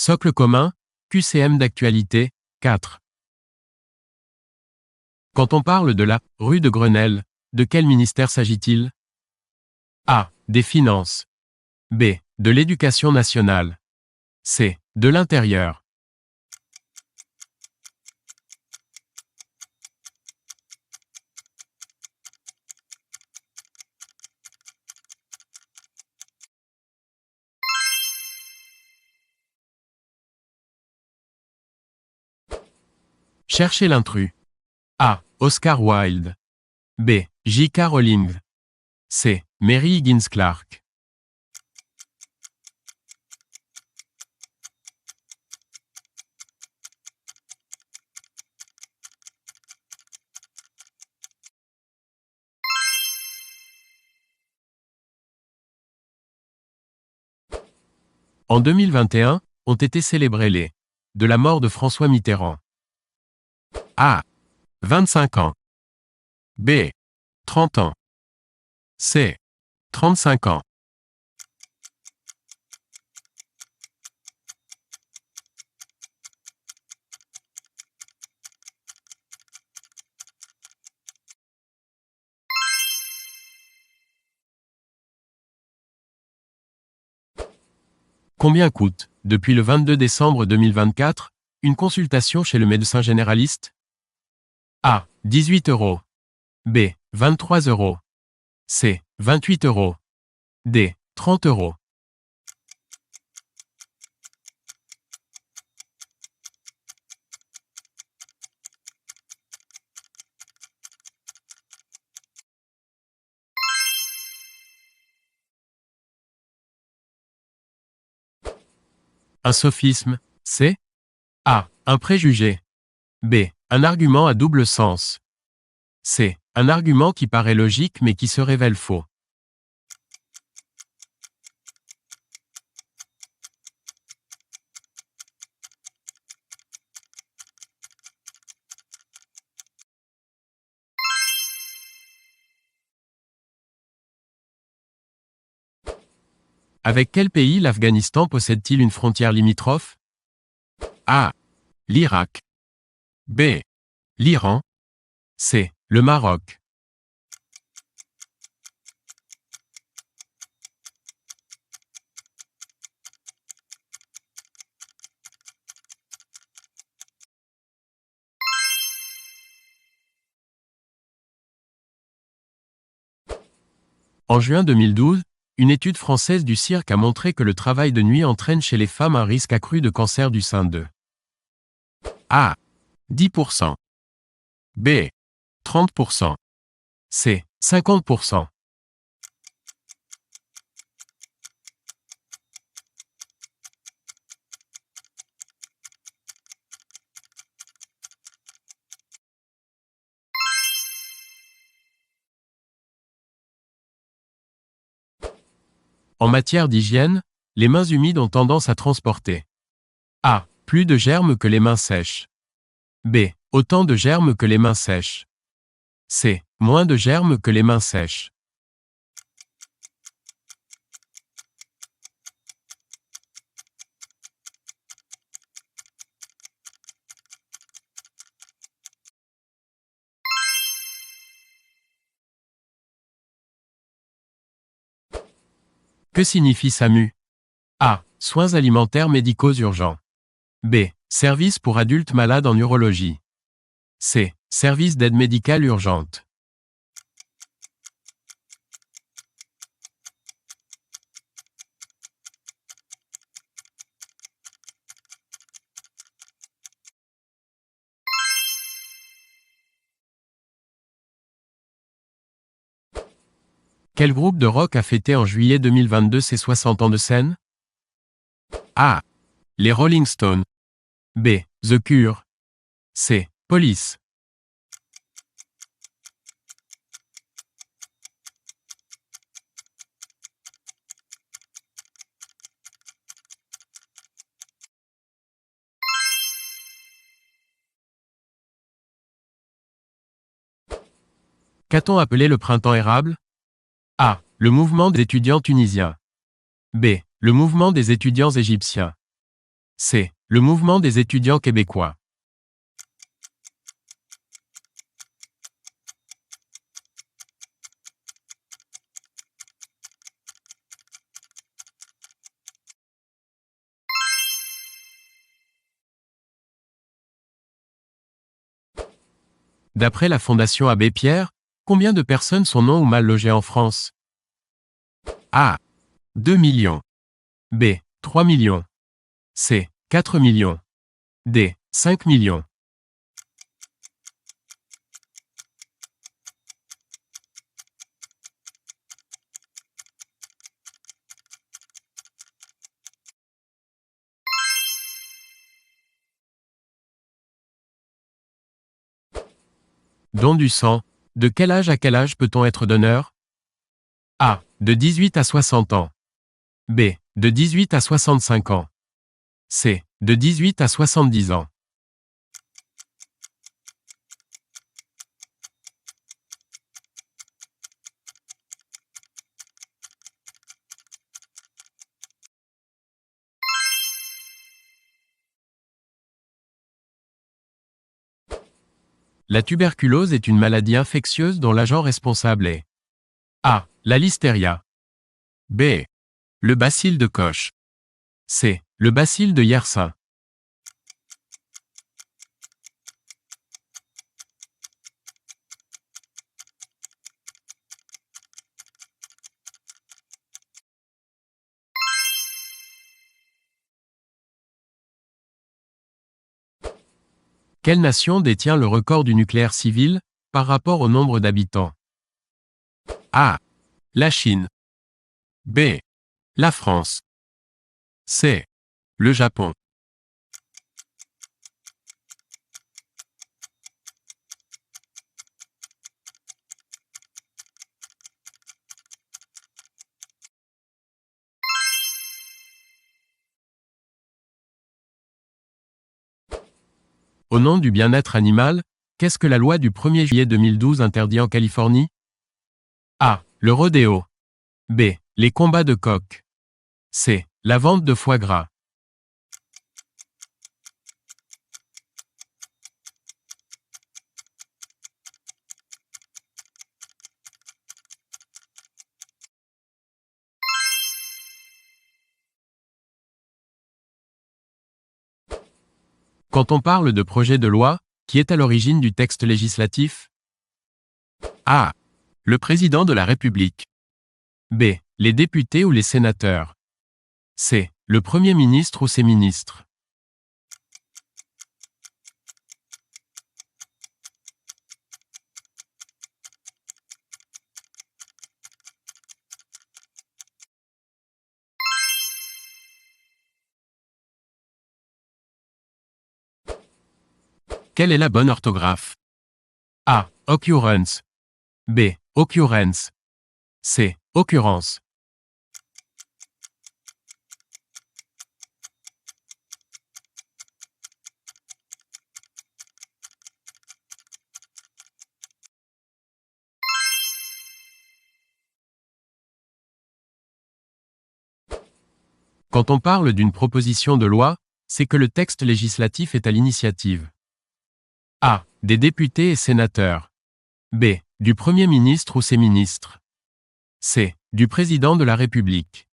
Socle commun, QCM d'actualité, 4. Quand on parle de la rue de Grenelle, de quel ministère s'agit-il? A. Des Finances. B. De l'Éducation nationale. C. De l'Intérieur. Cherchez l'intrus. A. Oscar Wilde. B. J.K. Rowling. C. Mary Higgins Clark. En 2021, ont été célébrés les de la mort de François Mitterrand. A. 25 ans. B. 30 ans. C. 35 ans. Combien coûte, depuis le 22 décembre 2024, une consultation chez le médecin généraliste? A. 18 euros. B. 23 euros. C. 28 euros. D. 30 euros. Un sophisme, c'est A. Un préjugé. B. Un argument à double sens. C. Un argument qui paraît logique mais qui se révèle faux. Avec quel pays l'Afghanistan possède-t-il une frontière limitrophe? A. L'Irak. B. L'Iran. C. Le Maroc. En juin 2012, une étude française du CIRC a montré que le travail de nuit entraîne chez les femmes un risque accru de cancer du sein de A. 10%. B. 30%. C. 50%. En matière d'hygiène, les mains humides ont tendance à transporter A. Plus de germes que les mains sèches. B. Autant de germes que les mains sèches. C. Moins de germes que les mains sèches. Que signifie SAMU? A. Soins alimentaires médicaux urgents. B. Service pour adultes malades en urologie. C. Service d'aide médicale urgente. Quel groupe de rock a fêté en juillet 2022 ses 60 ans de scène? A. Les Rolling Stones. B. The Cure. C. Police. Qu'a-t-on appelé le printemps érable? A. Le mouvement des étudiants tunisiens. B. Le mouvement des étudiants égyptiens. C. Le mouvement des étudiants québécois. D'après la Fondation Abbé Pierre, combien de personnes sont non ou mal logées en France? A. 2 millions. B. 3 millions. C. 4 millions. D. 5 millions. Don du sang. De quel âge à quel âge peut-on être donneur? A. De 18 à 60 ans. B. De 18 à 65 ans. C. De 18 à 70 ans. La tuberculose est une maladie infectieuse dont l'agent responsable est A. La listeria. B. Le bacille de Koch. C. Le bacille de Yersin. Quelle nation détient le record du nucléaire civil, par rapport au nombre d'habitants? A. La Chine. B. La France. C. Le Japon. Au nom du bien-être animal, qu'est-ce que la loi du 1er juillet 2012 interdit en Californie? A. Le rodéo. B. Les combats de coqs. C. La vente de foie gras. Quand on parle de projet de loi, qui est à l'origine du texte législatif? A. Le président de la République. B. Les députés ou les sénateurs. C. Le Premier ministre ou ses ministres. Quelle est la bonne orthographe? A. Occurrence. B. Occurrence. C. Occurrence. Quand on parle d'une proposition de loi, c'est que le texte législatif est à l'initiative A. Des députés et sénateurs. B. Du Premier ministre ou ses ministres. C. Du président de la République.